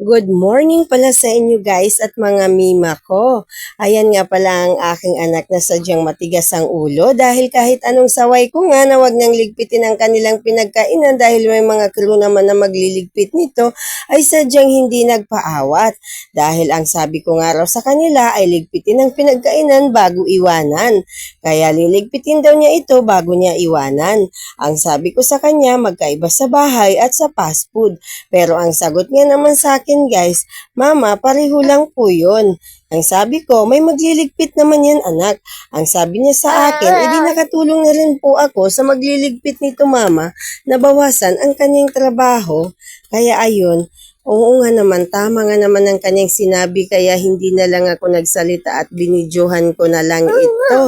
Good morning pala sa inyo guys at mga mima ko. Ayan nga pala ang aking anak na sadyang matigas ang ulo dahil kahit anong saway ko nga na wag nang ligpitin ang kanilang pinagkainan dahil may mga crew naman na magliligpit nito ay sadyang hindi nagpaawat. Dahil ang sabi ko nga raw sa kanila ay ligpitin ang pinagkainan bago iwanan. Kaya liligpitin daw niya ito bago niya iwanan. Ang sabi ko sa kanya magkaiba sa bahay at sa fast food. Pero ang sagot niya naman sa akin guys, Mama, pareho lang po yun. Ang sabi ko, may magliligpit naman yan anak. Ang sabi niya sa akin, edi nakatulong na rin po ako sa magliligpit nito mama na bawasan ang kanyang trabaho. Kaya ayun, oo nga naman, tama nga naman ang kanyang sinabi kaya hindi na lang ako nagsalita at binidyohan ko na lang ito.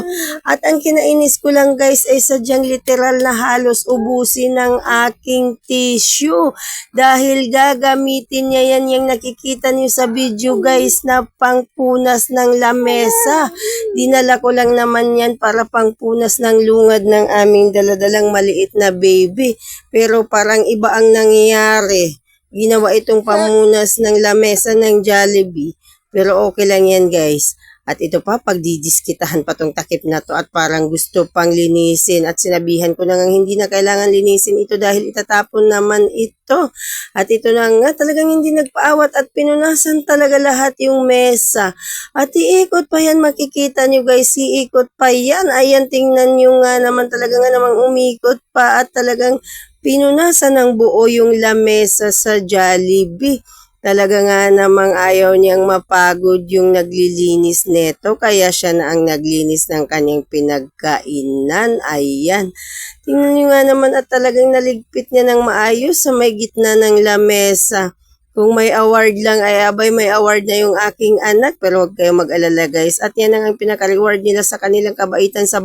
At ang kinainis ko lang guys ay sadyang literal na halos ubusin ng aking tissue. Dahil gagamitin niya yan yung nakikita niyo sa video guys na pangpunas ng lamesa. Dinala ko lang naman yan para pangpunas ng lungad ng aming daladalang maliit na baby. Pero parang iba ang nangyayari. Ginawa itong pamunas ng lamesa ng Jollibee. Pero okay lang yan guys. At ito pa, pagdidiskitahan pa tong takip na to at parang gusto pang linisin. At sinabihan ko na nga hindi na kailangan linisin ito dahil itatapon naman ito. At ito na nga, talagang hindi nagpaawat at pinunasan talaga lahat yung mesa. At iikot pa yan, makikita nyo guys, iikot pa yan. Ayan, tingnan nyo nga naman talaga nga namang umikot pa at talagang pinunasan ng buo yung lamesa sa Jollibee. Talaga nga namang ayaw niyang mapagod yung naglilinis neto, kaya siya na ang naglinis ng kanyang pinagkainan. Ayan. Tingnan niyo nga naman at talagang naligpit niya ng maayos sa may gitna ng lamesa. Kung may award lang ay abay may award na yung aking anak, pero huwag kayong mag-alala guys. At yan ang pinaka-reward nila sa kanilang kabaitan sa